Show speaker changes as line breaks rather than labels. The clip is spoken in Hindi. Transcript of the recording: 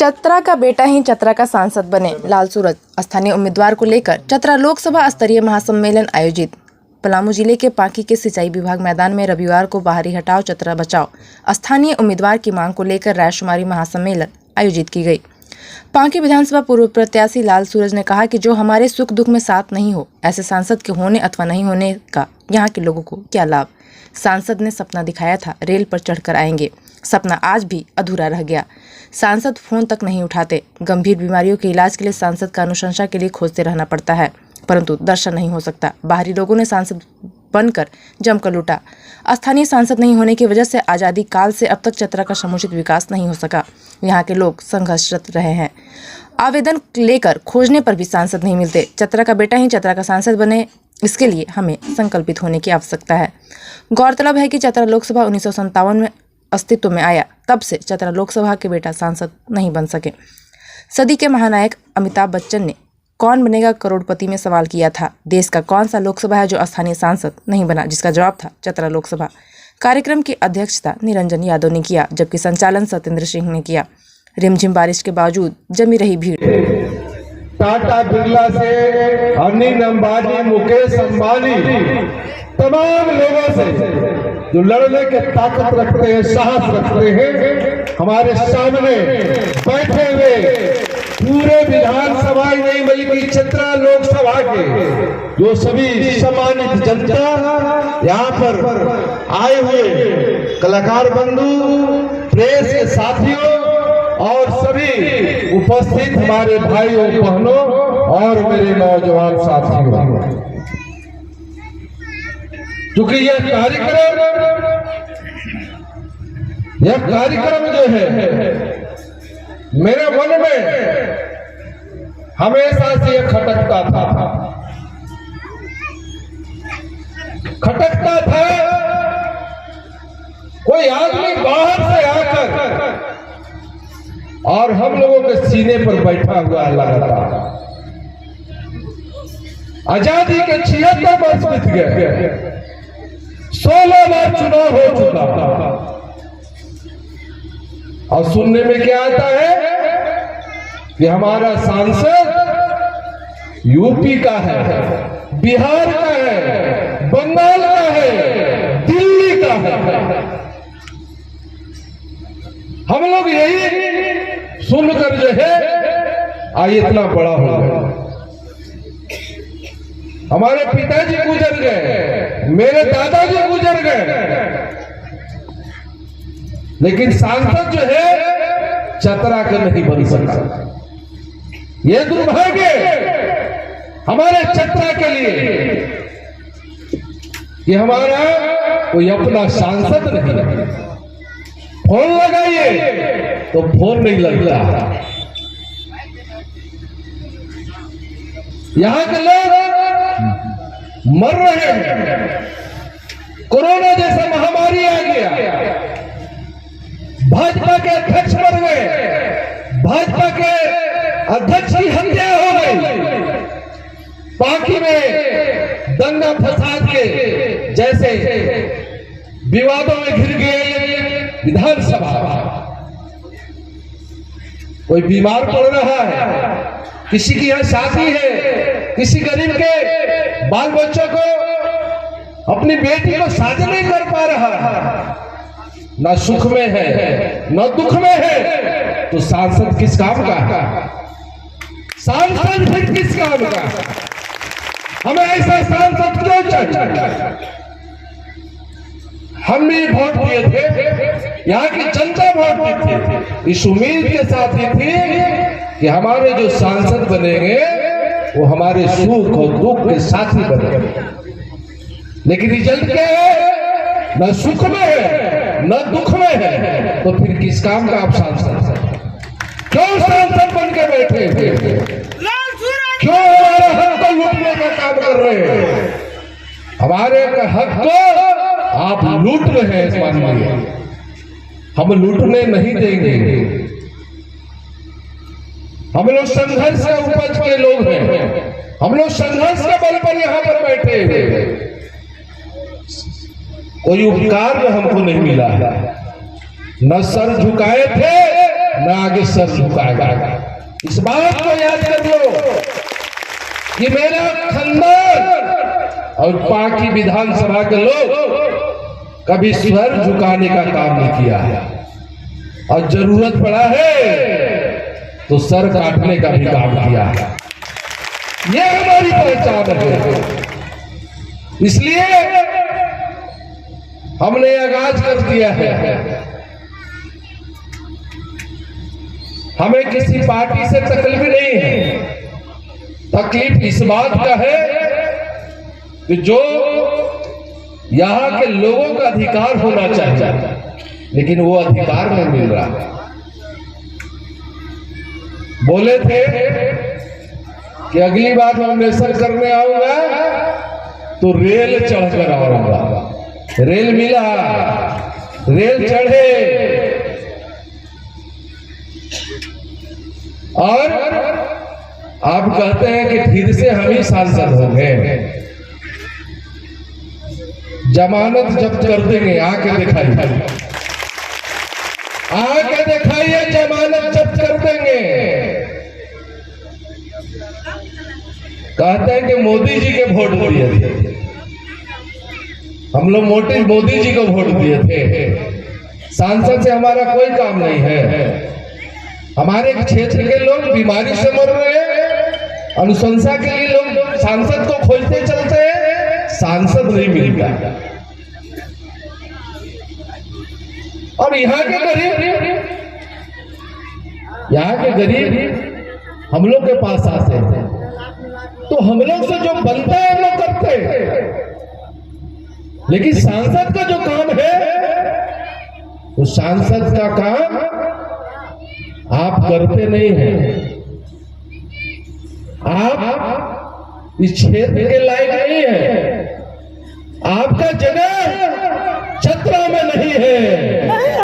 चतरा का बेटा ही चतरा का सांसद बने, लाल सूरज। स्थानीय उम्मीदवार को लेकर चतरा लोकसभा स्तरीय महासम्मेलन आयोजित। पलामू जिले के पांकी के सिंचाई विभाग मैदान में रविवार को बाहरी हटाओ चतरा बचाओ स्थानीय उम्मीदवार की मांग को लेकर रायशुमारी महासम्मेलन आयोजित की गई। पांकी विधानसभा पूर्व प्रत्याशी लाल सूरज ने कहा कि जो हमारे सुख दुख में साथ नहीं हो, ऐसे सांसद के होने अथवा नहीं होने का यहाँ के लोगों को क्या लाभ। सांसद ने सपना दिखाया था, रेल पर चढ़कर आएंगे। सपना आज भी अधूरा रह गया। सांसद फोन तक नहीं उठाते। गंभीर बीमारियों के इलाज के लिए सांसद का अनुशंसा के लिए खोजते रहना पड़ता है, परंतु दर्शन नहीं हो सकता। बाहरी लोगों ने सांसद बनकर जमकर लूटा। स्थानीय सांसद नहीं होने की वजह से आज़ादी काल से अब तक चतरा का समुचित विकास नहीं हो सका। यहाँ के लोग संघर्षरत रहे हैं। आवेदन लेकर खोजने पर भी सांसद नहीं मिलते। चतरा का बेटा ही चतरा का सांसद बने, इसके लिए हमें संकल्पित होने की आवश्यकता है। गौरतलब है कि चतरा लोकसभा 1957 में अस्तित्व में आया, तब से चतरा लोकसभा के बेटा सांसद नहीं बन सके। सदी के महानायक अमिताभ बच्चन ने कौन बनेगा करोड़पति में सवाल किया था। देश का कौन सा लोकसभा है जो स्थानीय सांसद नहीं बना, जिसका जवाब था चतरा लोकसभा। कार्यक्रम की अध्यक्षता निरंजन यादव ने किया, जबकि संचालन सत्येंद्र सिंह ने किया। रिमझिम बारिश के बावजूद जमी रही भीड़।
टाटा बिरला से अनिल अंबानी, मुकेश अंबानी, तमाम लोगों से जो लड़ने के ताकत रखते हैं, साहस रखते हैं, हमारे सामने बैठे हुए पूरे विधानसभा ही नहीं बल्कि चतरा लोकसभा के जो सभी सम्मानित जनता, यहाँ पर आए हुए कलाकार बंधु, प्रेस के साथियों और सभी उपस्थित हमारे भाइयों बहनों और मेरे नौजवान साथियों, क्योंकि यह कार्यक्रम जो है मेरे मन में हमेशा से खटकता था। कोई आदमी बाहर से आकर और हम लोगों के सीने पर बैठा हुआ लगातार। आजादी के 76 वर्ष बीत गए, 16 बार चुनाव हो चुका, और सुनने में क्या आता है कि हमारा सांसद यूपी का है, बिहार का है, बंगाल का है, दिल्ली का है। हम लोग यही सुनकर जो है आज इतना बड़ा हो गया। हमारे पिताजी गुजर गए, मेरे दादाजी गुजर गए, लेकिन सांसद जो है चतरा का नहीं बन सका। ये दुर्भाग्य हमारे चतरा के लिए कि हमारा कोई अपना सांसद नहीं। फोन लगाइए तो फोन नहीं लगता। यहाँ के लोग मर रहे हैं। कोरोना जैसा महामारी आ गया, भाजपा के अध्यक्ष मर गए, भाजपा के अध्यक्ष की हत्या हो गई, पांकी में दंगा फसाद के जैसे विवादों में घिर गए विधानसभा। कोई बीमार पड़ रहा है, किसी की यहाँ शादी है, किसी गरीब के बाल बच्चों को, अपनी बेटी को शादी नहीं कर पा रहा, न सुख में है न दुख में है, तो सांसद किस काम का है? सांसद फिर किस काम का? हमें ऐसा सांसद क्यों चाहिए? हमने वोट दिए थे, यहाँ की जनता वोट दी थी, इस उम्मीद के साथ ही थी कि हमारे जो सांसद बनेंगे वो हमारे सुख और दुख के साथी बनेंगे। लेकिन रिजल्ट क्या है? न सुख में है न दुख में है, तो फिर किस काम का आप सांसद? क्यों सांसद बन के बैठे थे? क्यों हमारे हक को लूटने का काम कर रहे हैं? हमारे हक को आप लूट रहे हैं। मानिए हम लूटने नहीं देंगे। हम लोग संघर्ष के उपज के लोग हैं, हम लोग संघर्ष के बल पर यहाँ पर बैठे हैं। कोई उपकार हमको नहीं मिला है, न सर झुकाए थे न आगे सर झुकाएगा। इस बात को याद कर लो कि मेरा खानदान और पाकी विधानसभा के लोग कभी सर झुकाने का काम नहीं किया है, और जरूरत पड़ा है तो सर काटने का भी काम किया है। ये हमारी पहचान है। इसलिए हमने आगाज कर दिया है। हमें किसी पार्टी से तकलीफ नहीं है। तकलीफ इस बात का है कि जो यहां के लोगों का अधिकार होना चाहिए, लेकिन वो अधिकार नहीं मिल रहा। बोले थे कि अगली बार नॉमिनेशन करने आऊंगा तो रेल चढ़कर आऊंगा। रेल मिला, रेल चढ़े, और आप कहते हैं कि फिर से हम ही सांसद होंगे। जमानत जब्त कर देंगे, आके दिखाइए, आके दिखाइए, जमानत जब्त कर देंगे। कहते हैं कि मोदी जी के वोट दिए थे, हम लोग मोदी जी को वोट दिए थे। सांसद से हमारा कोई काम नहीं है। हमारे क्षेत्र के लोग बीमारी से मर रहे हैं, अनुशंसा के लिए लोग सांसद को खोजते चलते हैं, सांसद नहीं मिलता। और यहाँ के गरीब हम लोग के पास आते हैं, तो हम लोग से जो बनता है हम लोग करते हैं, लेकिन सांसद का जो काम है, वो सांसद का काम आप करते नहीं हैं। आप इस क्षेत्र के लायक नहीं है। आपका जगह